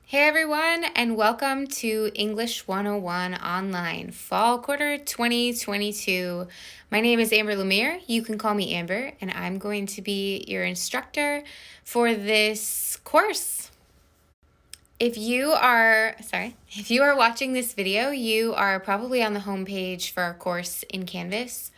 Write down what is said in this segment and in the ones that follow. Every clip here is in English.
Hey everyone, and welcome to English 101 Online, Fall Quarter 2022. My name is Amber Lemire. You can call me Amber, and I'm going to be your instructor for this course. If you are watching this video, you are probably on the home page for our course in Canvas,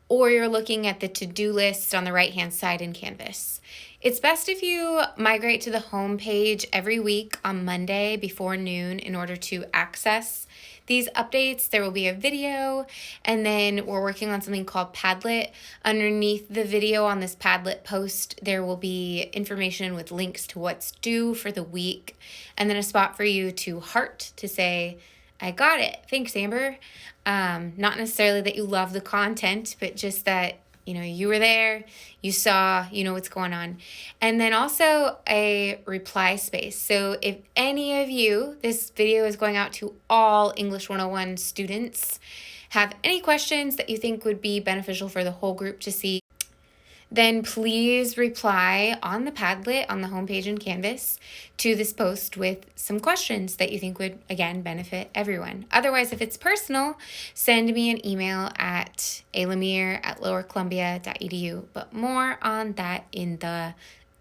or you're looking at the to-do list on the right-hand side in Canvas. It's best if you migrate to the home page every week on Monday before noon in order to access these updates. There will be a video, and then we're working on something called Padlet. Underneath the video on this Padlet post, there will be information with links to what's due for the week, and then a spot for you to heart to say, I got it. Thanks, Amber. Not necessarily that you love the content, but just that, you were there, you saw, you know what's going on. And then also a reply space. So if any of you, this video is going out to all English 101 students, have any questions that you think would be beneficial for the whole group to see, then please reply on the Padlet on the homepage in Canvas to this post with some questions that you think would, again, benefit everyone. Otherwise, if it's personal, send me an email at alamir@lowercolumbia.edu, but more on that in the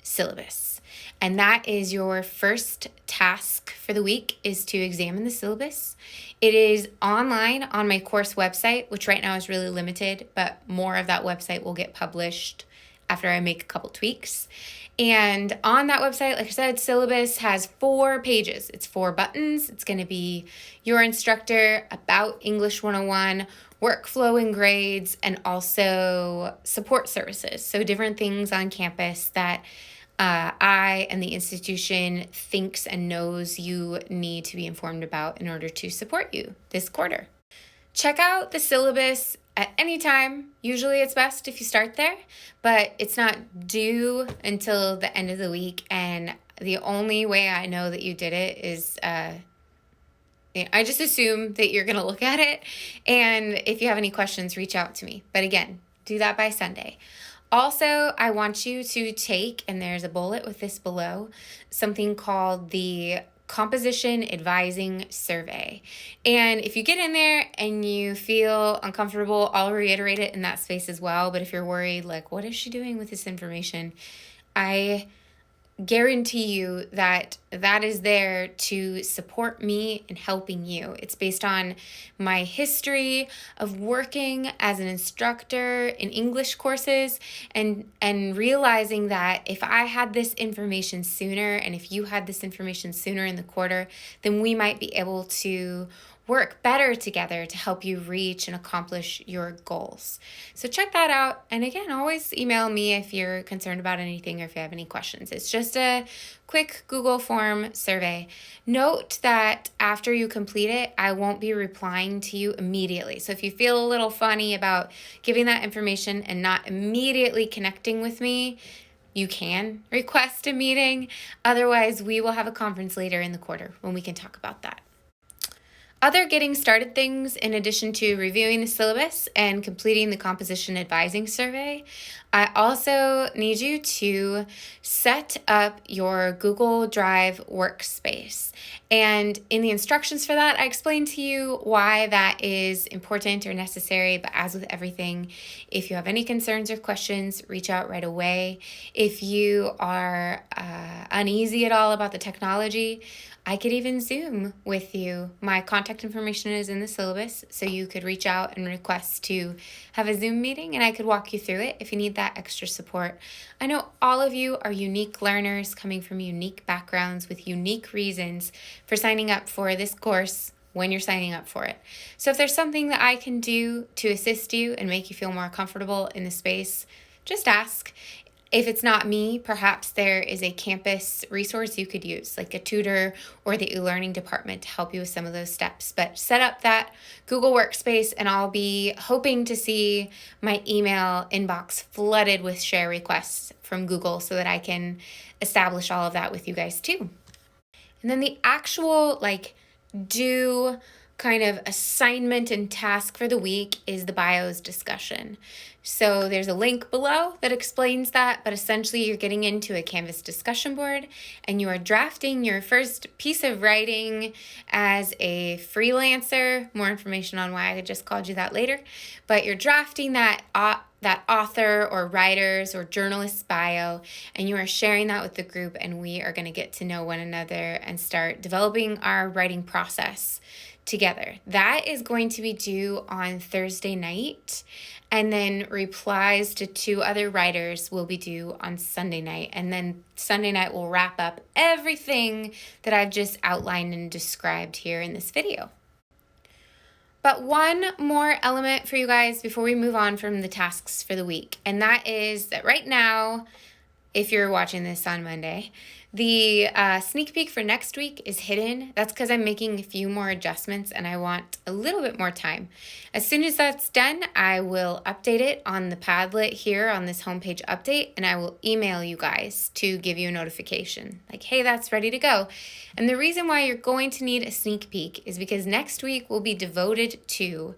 syllabus. And that is your first task for the week, is to examine the syllabus. It is online on my course website, which right now is really limited, but more of that website will get published after I make a couple tweaks. And on that website, like I said, syllabus has 4 pages. It's 4 buttons. It's going to be your instructor, about English 101, workflow and grades, and also support services. So different things on campus that I and the institution thinks and knows you need to be informed about in order to support you this quarter. Check out the syllabus at any time. Usually it's best if you start there, but it's not due until the end of the week. And the only way I know that you did it is I just assume that you're going to look at it. And if you have any questions, reach out to me. But again, do that by Sunday. Also, I want you to take, and there's a bullet with this below, something called the Composition Advising Survey. And if you get in there and you feel uncomfortable, I'll reiterate it in that space as well. But if you're worried, like, what is she doing with this information? I guarantee you that that is there to support me in helping you. It's based on my history of working as an instructor in English courses and realizing that if I had this information sooner and if you had this information sooner in the quarter, then we might be able to work better together to help you reach and accomplish your goals. So check that out. And again, always email me if you're concerned about anything or if you have any questions. It's just a quick Google form survey. Note that after you complete it, I won't be replying to you immediately. So if you feel a little funny about giving that information and not immediately connecting with me, you can request a meeting. Otherwise, we will have a conference later in the quarter when we can talk about that. Other getting started things, in addition to reviewing the syllabus and completing the composition advising survey, I also need you to set up your Google Drive workspace. And in the instructions for that, I explained to you why that is important or necessary. But as with everything, if you have any concerns or questions, reach out right away. If you are uneasy at all about the technology, I could even Zoom with you. My contact information is in the syllabus, so you could reach out and request to have a Zoom meeting, and I could walk you through it if you need that extra support. I know all of you are unique learners coming from unique backgrounds with unique reasons for signing up for this course when you're signing up for it. So if there's something that I can do to assist you and make you feel more comfortable in the space, just ask. If it's not me, perhaps there is a campus resource you could use, like a tutor or the e-learning department to help you with some of those steps. But set up that Google Workspace, and I'll be hoping to see my email inbox flooded with share requests from Google so that I can establish all of that with you guys too. And then the actual, due kind of assignment and task for the week is the bios discussion. So there's a link below that explains that, but essentially you're getting into a Canvas discussion board and you are drafting your first piece of writing as a freelancer. More information on why I just called you that later, but you're drafting that author or writer's or journalist's bio, and you are sharing that with the group, and we are going to get to know one another and start developing our writing process together. That is going to be due on Thursday night, and then replies to 2 other writers will be due on Sunday night, and then Sunday night will wrap up everything that I've just outlined and described here in this video. But one more element for you guys before we move on from the tasks for the week, and that is that right now, if you're watching this on Monday, the sneak peek for next week is hidden. That's because I'm making a few more adjustments and I want a little bit more time. As soon as that's done, I will update it on the Padlet here on this homepage update, and I will email you guys to give you a notification like, hey, that's ready to go. And the reason why you're going to need a sneak peek is because next week will be devoted to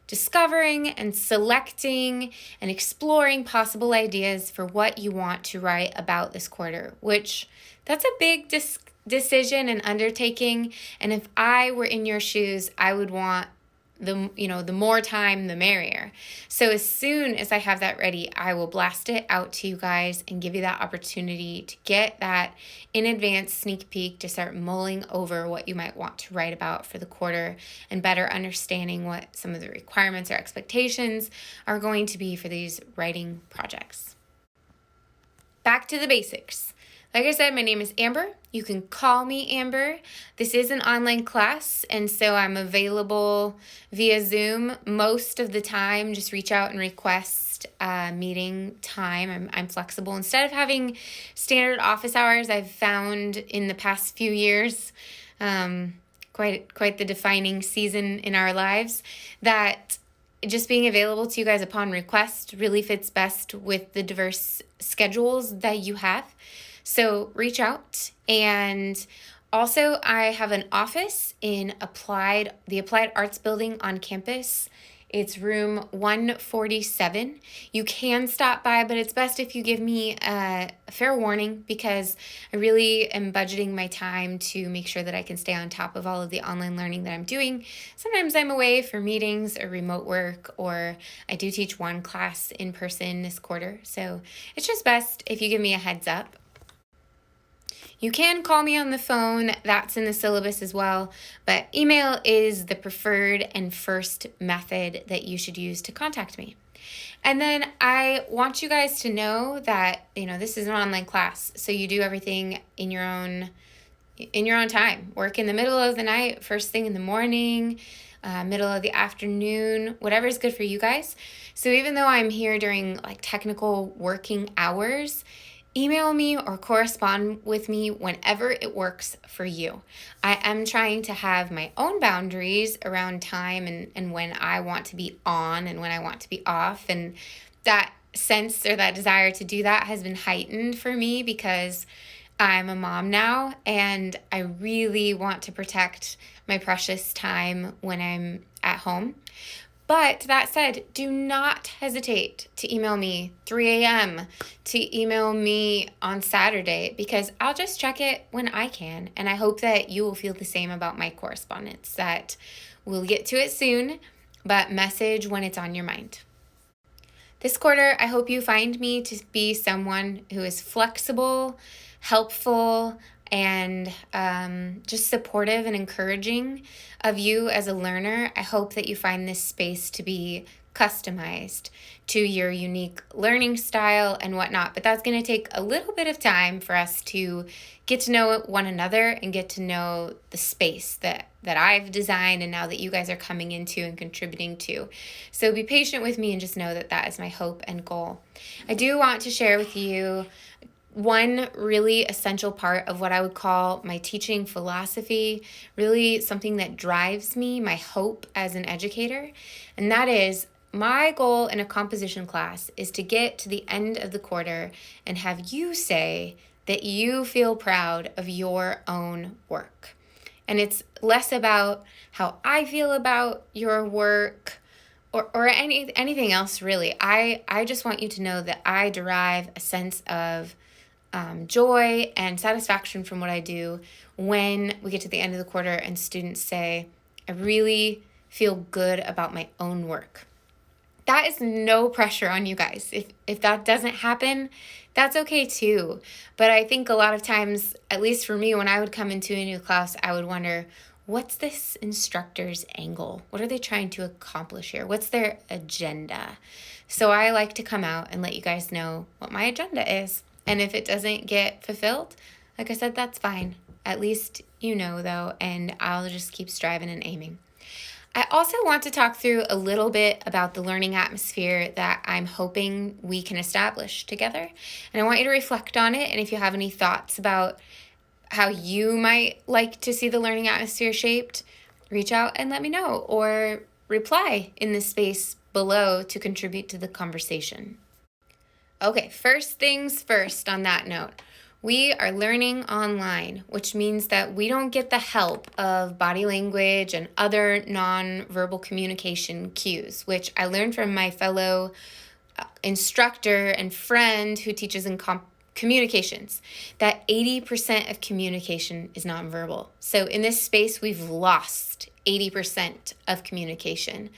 discovering and selecting and exploring possible ideas for what you want to write about this quarter, which that's a big decision and undertaking. And if I were in your shoes, I would want the more time, the merrier. So as soon as I have that ready, I will blast it out to you guys and give you that opportunity to get that in advance sneak peek to start mulling over what you might want to write about for the quarter and better understanding what some of the requirements or expectations are going to be for these writing projects. Back to the basics. Like I said, my name is Amber. You can call me Amber. This is an online class, and so I'm available via Zoom most of the time. Just reach out and request meeting time. I'm flexible. Instead of having standard office hours, I've found in the past few years, quite the defining season in our lives, that just being available to you guys upon request really fits best with the diverse schedules that you have. So reach out. And also I have an office in the Applied Arts Building on campus. It's room 147. You can stop by, but it's best if you give me a fair warning because I really am budgeting my time to make sure that I can stay on top of all of the online learning that I'm doing. Sometimes I'm away for meetings or remote work, or I do teach one class in person this quarter. So it's just best if you give me a heads up. You can call me on the phone, that's in the syllabus as well, but email is the preferred and first method that you should use to contact me. And then I want you guys to know that, this is an online class, so you do everything in your own time. Work in the middle of the night, first thing in the morning, middle of the afternoon, whatever is good for you guys. So even though I'm here during technical working hours, email me or correspond with me whenever it works for you. I am trying to have my own boundaries around time and when I want to be on and when I want to be off. And that sense or that desire to do that has been heightened for me because I'm a mom now and I really want to protect my precious time when I'm at home. But that said, do not hesitate to email me 3 a.m., to email me on Saturday, because I'll just check it when I can. And I hope that you will feel the same about my correspondence, that we'll get to it soon, but message when it's on your mind. This quarter, I hope you find me to be someone who is flexible, helpful, and just supportive and encouraging of you as a learner. I hope that you find this space to be customized to your unique learning style and whatnot. But that's going to take a little bit of time for us to get to know one another and get to know the space that I've designed and now that you guys are coming into and contributing to. So be patient with me and just know that that is my hope and goal. I do want to share with you one really essential part of what I would call my teaching philosophy, really something that drives me, my hope as an educator, and that is my goal in a composition class is to get to the end of the quarter and have you say that you feel proud of your own work. And it's less about how I feel about your work or anything else, really. I just want you to know that I derive a sense of joy and satisfaction from what I do when we get to the end of the quarter and students say, I really feel good about my own work. That is no pressure on you guys. If that doesn't happen, that's okay too. But I think a lot of times, at least for me, when I would come into a new class, I would wonder, what's this instructor's angle? What are they trying to accomplish here? What's their agenda? So I like to come out and let you guys know what my agenda is. And if it doesn't get fulfilled, like I said, that's fine. At least you know, though, and I'll just keep striving and aiming. I also want to talk through a little bit about the learning atmosphere that I'm hoping we can establish together. And I want you to reflect on it. And if you have any thoughts about how you might like to see the learning atmosphere shaped, reach out and let me know, or reply in the space below to contribute to the conversation. Okay, first things first on that note. We are learning online, which means that we don't get the help of body language and other nonverbal communication cues, which I learned from my fellow instructor and friend who teaches in communications, that 80% of communication is nonverbal. So in this space, we've lost 80% of communication.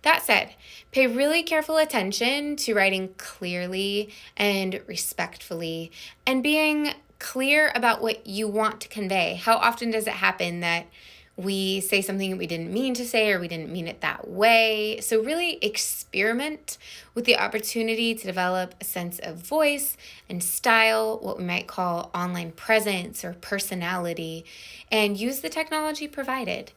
That said, pay really careful attention to writing clearly and respectfully and being clear about what you want to convey. How often does it happen that we say something that we didn't mean to say or we didn't mean it that way? So really experiment with the opportunity to develop a sense of voice and style, what we might call online presence or personality, and use the technology provided.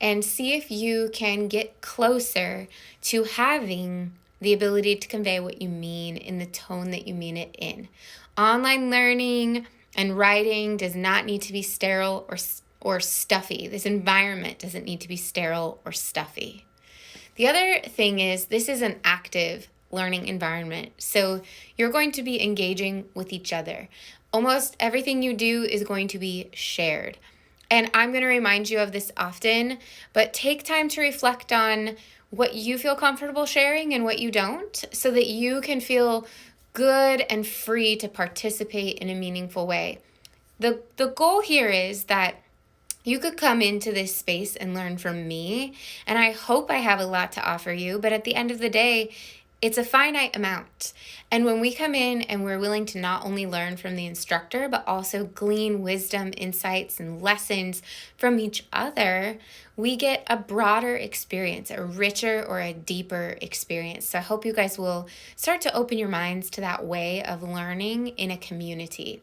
And see if you can get closer to having the ability to convey what you mean in the tone that you mean it in. Online learning and writing does not need to be sterile or stuffy. This environment doesn't need to be sterile or stuffy. The other thing is, this is an active learning environment. So you're going to be engaging with each other. Almost everything you do is going to be shared. And I'm going to remind you of this often, but take time to reflect on what you feel comfortable sharing and what you don't, so that you can feel good and free to participate in a meaningful way. The goal here is that you could come into this space and learn from me, and I hope I have a lot to offer you, but at the end of the day, it's a finite amount. And when we come in and we're willing to not only learn from the instructor, but also glean wisdom, insights, and lessons from each other, we get a broader experience, a richer or a deeper experience. So I hope you guys will start to open your minds to that way of learning in a community.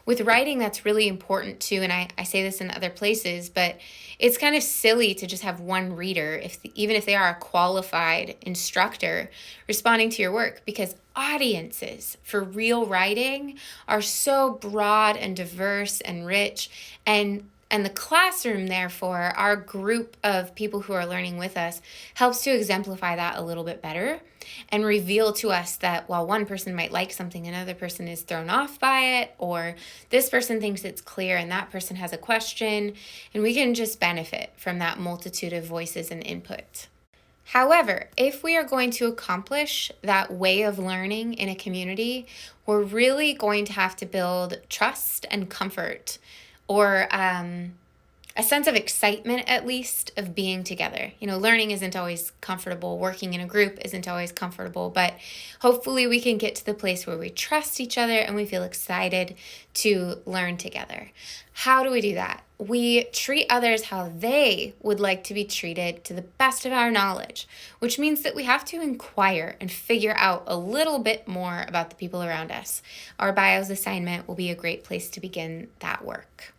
With writing, that's really important too, and I say this in other places, but it's kind of silly to just have one reader, even if they are a qualified instructor, responding to your work, because audiences for real writing are so broad and diverse and rich, and the classroom, therefore, our group of people who are learning with us, helps to exemplify that a little bit better and reveal to us that while one person might like something, another person is thrown off by it, or this person thinks it's clear and that person has a question, and we can just benefit from that multitude of voices and input. However, if we are going to accomplish that way of learning in a community, we're really going to have to build trust and comfort, or a sense of excitement, at least, of being together. You know, learning isn't always comfortable. Working in a group isn't always comfortable, but hopefully we can get to the place where we trust each other and we feel excited to learn together. How do we do that? We treat others how they would like to be treated to the best of our knowledge, which means that we have to inquire and figure out a little bit more about the people around us. Our bios assignment will be a great place to begin that work.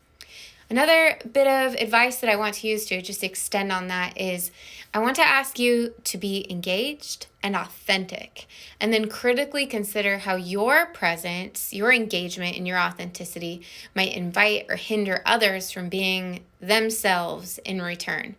Another bit of advice that I want to use to just extend on that is I want to ask you to be engaged and authentic, and then critically consider how your presence, your engagement, and your authenticity might invite or hinder others from being themselves in return.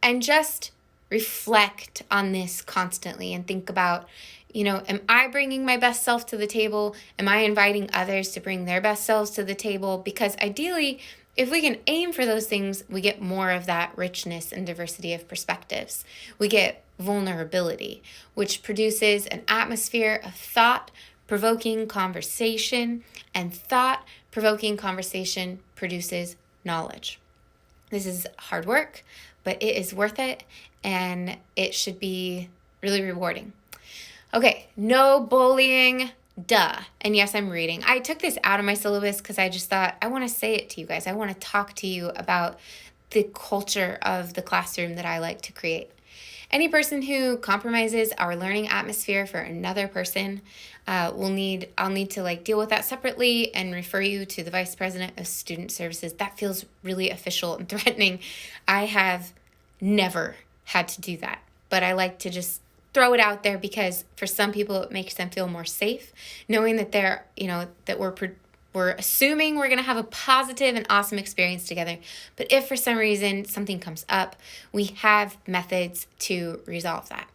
And just reflect on this constantly and think about, am I bringing my best self to the table? Am I inviting others to bring their best selves to the table? Because ideally, if we can aim for those things, we get more of that richness and diversity of perspectives. We get vulnerability, which produces an atmosphere of thought-provoking conversation, and thought-provoking conversation produces knowledge. This is hard work, but it is worth it, and it should be really rewarding. Okay, no bullying. Duh. And yes, I'm reading. I took this out of my syllabus because I just thought, I want to say it to you guys. I want to talk to you about the culture of the classroom that I like to create. Any person who compromises our learning atmosphere for another person, I'll need to deal with that separately and refer you to the Vice President of Student Services. That feels really official and threatening. I have never had to do that, but I like to just throw it out there because for some people it makes them feel more safe, knowing that that we're assuming we're going to have a positive and awesome experience together. But if for some reason something comes up, we have methods to resolve that.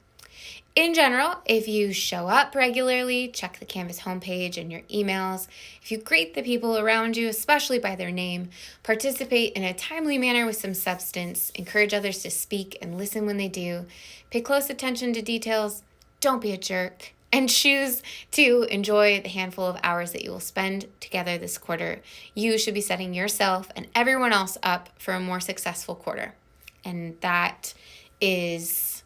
In general, if you show up regularly, check the Canvas homepage and your emails, if you greet the people around you, especially by their name, participate in a timely manner with some substance, encourage others to speak and listen when they do, pay close attention to details, don't be a jerk, and choose to enjoy the handful of hours that you will spend together this quarter, you should be setting yourself and everyone else up for a more successful quarter. And that is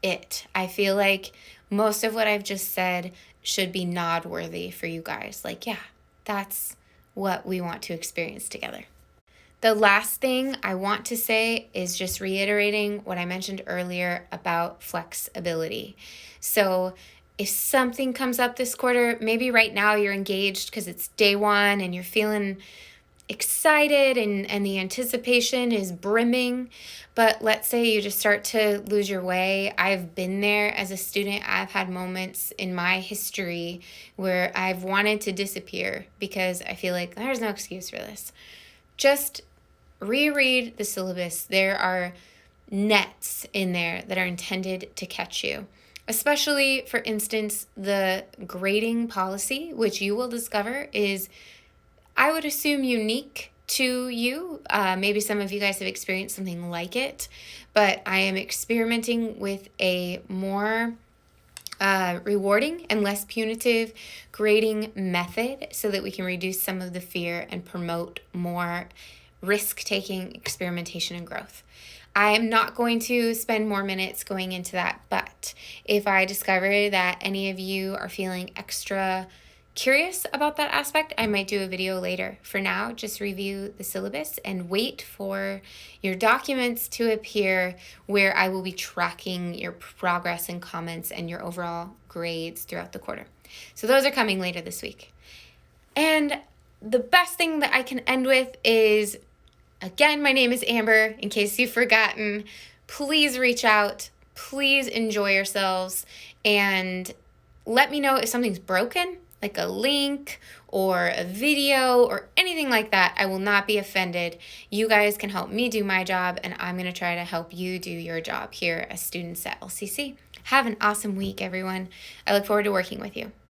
it. I feel like most of what I've just said should be nod-worthy for you guys. Yeah, that's what we want to experience together. The last thing I want to say is just reiterating what I mentioned earlier about flexibility. So if something comes up this quarter, maybe right now you're engaged because it's day one and you're feeling excited and the anticipation is brimming, but let's say you just start to lose your way. I've been there as a student. I've had moments in my history where I've wanted to disappear because I feel like there's no excuse for this. Just reread the syllabus. There are nets in there that are intended to catch you. Especially, for instance, the grading policy, which you will discover is, I would assume, unique to you. Maybe some of you guys have experienced something like it, but I am experimenting with a more rewarding and less punitive grading method so that we can reduce some of the fear and promote more risk-taking, experimentation, and growth. I am not going to spend more minutes going into that, but if I discover that any of you are feeling extra curious about that aspect, I might do a video later. For now, just review the syllabus and wait for your documents to appear where I will be tracking your progress and comments and your overall grades throughout the quarter. So those are coming later this week. And the best thing that I can end with is, again, my name is Amber, in case you've forgotten. Please reach out. Please enjoy yourselves. And let me know if something's broken, like a link or a video or anything like that. I will not be offended. You guys can help me do my job, and I'm going to try to help you do your job here as students at LCC. Have an awesome week, everyone. I look forward to working with you.